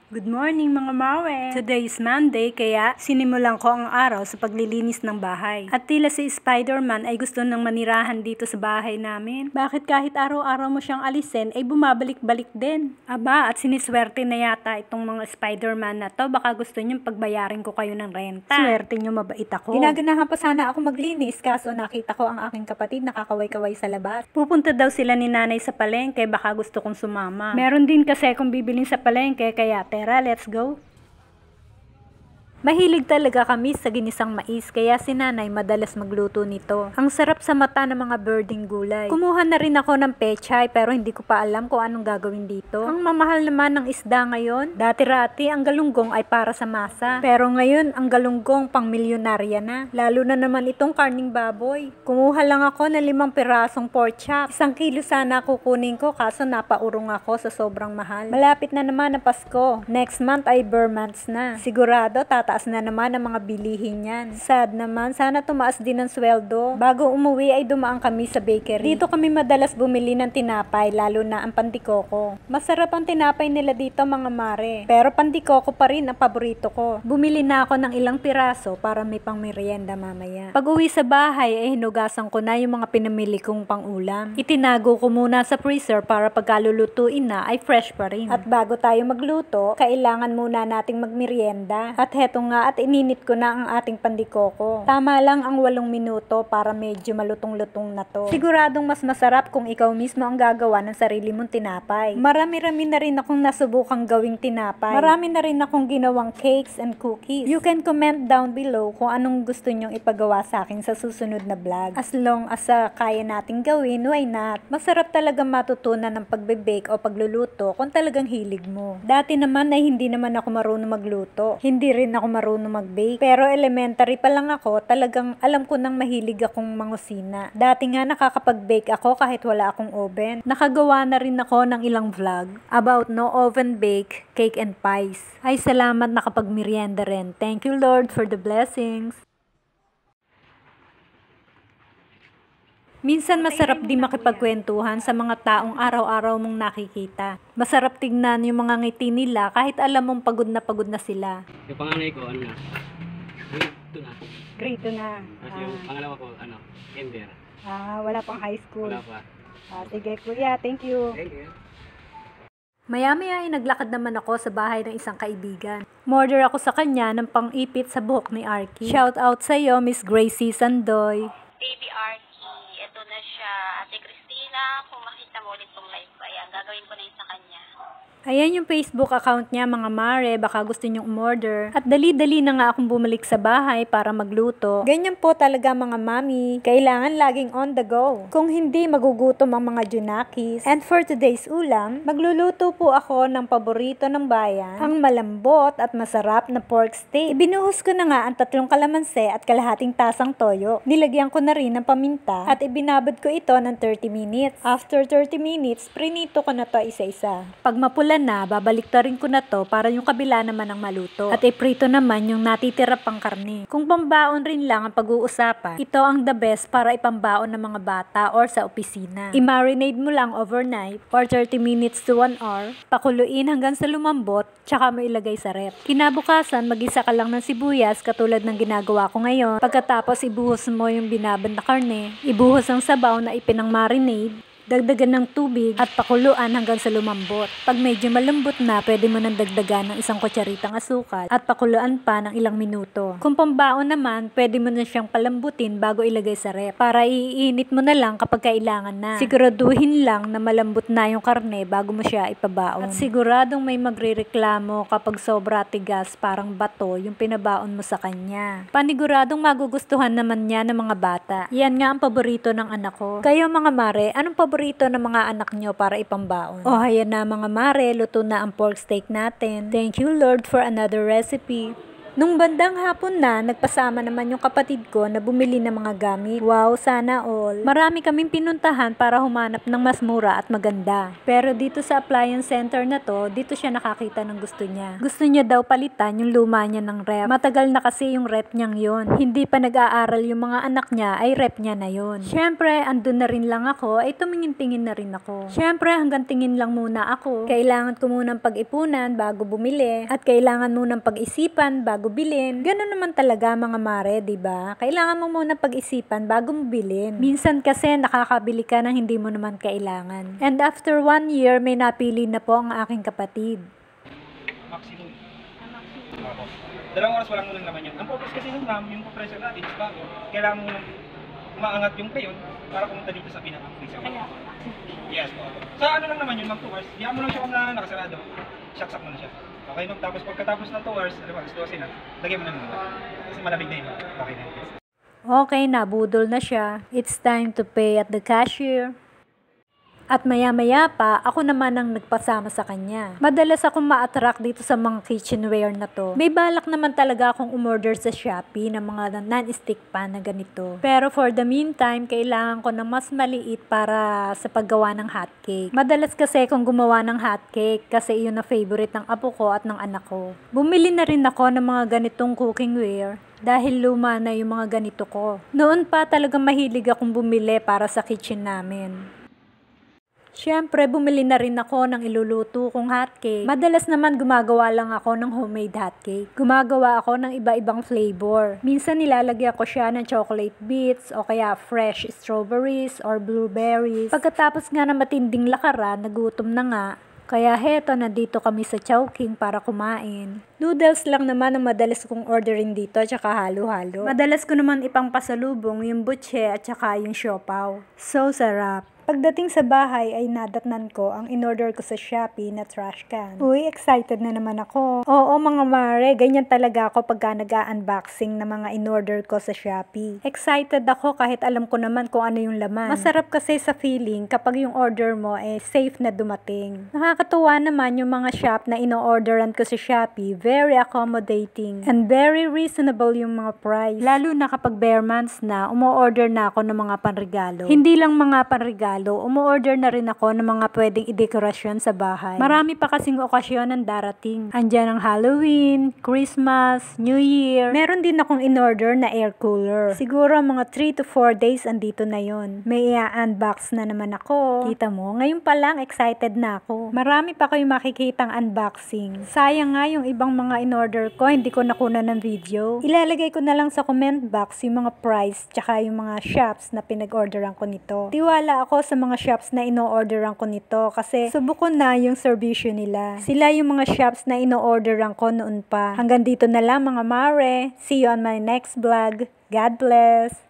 Good morning mga mawe! Today is Monday kaya sinimulan ko ang araw sa paglilinis ng bahay. At tila si Spider-Man ay gusto nang manirahan dito sa bahay namin. Bakit kahit araw-araw mo siyang alisin ay bumabalik-balik din? Aba, at siniswerte na yata itong mga Spider-Man na to. Baka gusto niyong pagbayarin ko kayo ng renta. Swerte niyo, mabait ako. Ginaganahan pa sana ako maglinis kaso nakita ko ang aking kapatid nakakaway-kaway sa labas. Pupunta daw sila ni nanay sa palengke, baka gusto kong sumama. Meron din kasi kung bibilin sa palengke kaya tara, let's go. Mahilig talaga kami sa ginisang mais kaya si nanay madalas magluto nito. Ang sarap sa mata ng mga birding gulay. Kumuha na rin ako ng pechay pero hindi ko pa alam kung anong gagawin dito. Ang mamahal naman ng isda ngayon. Dati-rati ang galunggong ay para sa masa. Pero ngayon ang galunggong pang milyonarya na. Lalo na naman itong karning baboy. Kumuha lang ako ng 5 pirasong pork chop. 1 kilo sana kukunin ko kaso napaurong ako sa sobrang mahal. Malapit na naman ang Pasko. Next month ay Burr months na. Sigurado tataas na naman ang mga bilihin niyan. Sad naman, sana tumaas din ang sweldo. Bago umuwi ay dumaan kami sa bakery. Dito kami madalas bumili ng tinapay, lalo na ang pantikoko. Masarap ang tinapay nila dito mga mare. Pero pantikoko pa rin ang paborito ko. Bumili na ako ng ilang piraso para may pang merienda mamaya. Pag uwi sa bahay ay hinugasan ko na yung mga pinamili kong pang-ulam. Itinago ko muna sa freezer para pagkalulutuin na ay fresh pa rin. At bago tayo magluto, kailangan muna nating magmerienda. At heto nga at ininit ko na ang ating pandikoko. Tama lang ang 8 minuto para medyo malutong-lutong na to. Siguradong mas masarap kung ikaw mismo ang gagawa ng sarili mong tinapay. Marami-rami na rin akong nasubukang gawing tinapay. Marami na rin akong ginawang cakes and cookies. You can comment down below kung anong gusto nyong ipagawa sa akin sa susunod na vlog. As long as kaya nating gawin, why not? Masarap talaga matutunan ng pagbe-bake o pagluluto kung talagang hilig mo. Dati naman ay hindi naman ako marunong magluto. Hindi rin ako marunong mag-bake. Pero elementary pa lang ako, talagang alam ko nang mahilig akong mangusina. Dati nga nakakapag-bake ako kahit wala akong oven. Nakagawa na rin ako ng ilang vlog about no oven bake, cake and pies. Ay salamat nakapag-merienda rin. Thank you Lord for the blessings. Minsan masarap din makipagkwentuhan sa mga taong araw-araw mong nakikita. Masarap tignan yung mga ngiti nila kahit alam mong pagod na sila. Yung panganay ko, ano na? Grade 2 na. Grade 2 na. Tapos yung pangalawa ko, kinder. Wala pang high school. Wala pa. Sige kuya, thank you. Thank you. Maya-maya ay naglakad naman ako sa bahay ng isang kaibigan. Murder ako sa kanya ng pang-ipit sa buhok ni Arky. Shout out sa iyo, Miss Gracie Sandoy. Baby Arky, ito na siya. Ate Christina, kung makita mo ulit tong live, ayan, gagawin ko na yun sa kanya. Ayan yung Facebook account niya mga mare, baka gusto nyong umorder. At dali-dali na nga akong bumalik sa bahay para magluto. Ganyan po talaga mga mami, kailangan laging on the go. Kung hindi, magugutom ang mga junakis. And for today's ulam, magluluto po ako ng paborito ng bayan, ang malambot at masarap na pork steak. Ibinuhos ko na nga ang 3 kalamanse at kalahating tasang toyo. Nilagyan ko na rin ng paminta at ibinabad ko ito ng 30 minutes. After 30 minutes, prinito ko na to isa-isa. Pag mapula na, babaliktarin ko na to para yung kabila naman ang maluto. At iprito naman yung natitira pang karne. Kung pambaon rin lang ang pag-uusapan, ito ang the best para ipambaon ng mga bata or sa opisina. I-marinate mo lang overnight for 30 minutes to 1 hour, pakuluin hanggang sa lumambot, tsaka mo ilagay sa ref. Kinabukasan, mag-isa ka lang ng sibuyas katulad ng ginagawa ko ngayon. Pagkatapos ibuhos mo yung binabad na karne, ibuhos ang sabaw na ipinang marinade, dagdagan ng tubig at pakuluan hanggang sa lumambot. Pag medyo malambot na, pwede mo nang dagdagan ng 1 kutsaritang asukal at pakuluan pa ng ilang minuto. Kung pambaon naman, pwede mo na siyang palambutin bago ilagay sa ref para iinit mo na lang kapag kailangan na. Siguraduhin lang na malambot na yung karne bago mo siya ipabaon. At siguradong may magrereklamo kapag sobra tigas parang bato yung pinabaon mo sa kanya. Paniguradong magugustuhan naman niya ng mga bata. Yan nga ang paborito ng anak ko. Kayo mga mare, anong paborito ng mga anak nyo para ipambaon? O hayan na mga mare, luto na ang pork steak natin. Thank you Lord for another recipe. Nung bandang hapon na, nagpasama naman yung kapatid ko na bumili ng mga gamit. Wow, sana all. Marami kaming pinuntahan para humanap ng mas mura at maganda. Pero dito sa appliance center na to, dito siya nakakita ng gusto niya. Gusto niya daw palitan yung luma niya ng rep. Matagal na kasi yung rep niyang yon. Hindi pa nag-aaral yung mga anak niya, ay rep niya na yon. Syempre, andun na rin lang ako, ay tumingin-tingin na rin ako. Syempre, hanggang tingin lang muna ako. Kailangan ko munang pag-ipunan bago bumili. At kailangan munang pag-isipan bago bilhin. Ganun naman talaga mga mare, diba? Kailangan mo muna pag-isipan bago mo bilhin. Minsan kasi nakakabili ka ng hindi mo naman kailangan. And after 1 year, may napili na po ang aking kapatid. Maximum. Opo. 2 oras walang unang laman yun. Ang purpose kasi nun ma'am, yung compressor natin is bago. Kailangan mo maangat yung kayon para pumunta dito sa pinaka-freezer. Yes po. Sa ano lang naman yun ma'am, 2 hours. Diyan mo lang siya kung nakasarado. Shaksak mo na siya. Okay ma'am, tapos pagkatapos ng 2 hours, ano ba, gusto kasi na, lagyan mo na naman. Kasi malamig na yun. Okay na yun. Okay, nabudol na siya. It's time to pay at the cashier. At maya-maya pa, ako naman ang nagpasama sa kanya. Madalas akong ma-attract dito sa mga kitchenware na to. May balak naman talaga akong umorder sa Shopee ng mga non-stick pan na ganito. Pero for the meantime, kailangan ko ng mas maliit para sa paggawa ng hotcake. Madalas kasi akong gumawa ng hotcake kasi iyon na favorite ng apo ko at ng anak ko. Bumili na rin ako ng mga ganitong cookingware dahil luma na yung mga ganito ko. Noon pa talagang mahilig akong bumili para sa kitchen namin. Siyempre, bumili na rin ako ng iluluto kong hotcake. Madalas naman gumagawa lang ako ng homemade hotcake. Gumagawa ako ng iba-ibang flavor. Minsan nilalagyan ko siya ng chocolate bits o kaya fresh strawberries or blueberries. Pagkatapos nga na matinding lakaran, nagutom na nga. Kaya heto, nandito kami sa Chowking para kumain. Noodles lang naman ang madalas kong orderin dito at saka halo-halo. Madalas ko naman ipang pasalubong yung butche at saka yung siopaw. So sarap. Pagdating sa bahay ay nadatnan ko ang in-order ko sa Shopee na trash can. Uy, excited na naman ako. Oo mga mare, ganyan talaga ako pagka nag-unboxing ng mga in-order ko sa Shopee. Excited ako kahit alam ko naman kung ano yung laman. Masarap kasi sa feeling kapag yung order mo safe na dumating. Nakakatuwa naman yung mga shop na ino-orderan ko sa Shopee. Very accommodating and very reasonable yung mga price. Lalo na kapag bare months na, umo-order na ako ng mga panregalo. Hindi lang mga panregalo, umu-order na rin ako ng mga pwedeng i-dekorasyon sa bahay. Marami pa kasing okasyon ang darating. Andyan ang Halloween, Christmas, New Year. Meron din akong in-order na air cooler. Siguro mga 3 to 4 days andito na yon. May i-unbox na naman ako. Kita mo, ngayon pa lang excited na ako. Marami pa kayong makikitang unboxing. Sayang nga yung ibang mga in-order ko, hindi ko nakuna ng video. Ilalagay ko na lang sa comment box yung mga price tsaka yung mga shops na pinag-orderan ko nito. Tiwala ako sa mga shops na ino-orderan ko nito kasi subok ko na yung serbisyo nila. Sila yung mga shops na ino-orderan ko noon pa. Hanggang dito na lang mga mare. See you on my next vlog. God bless!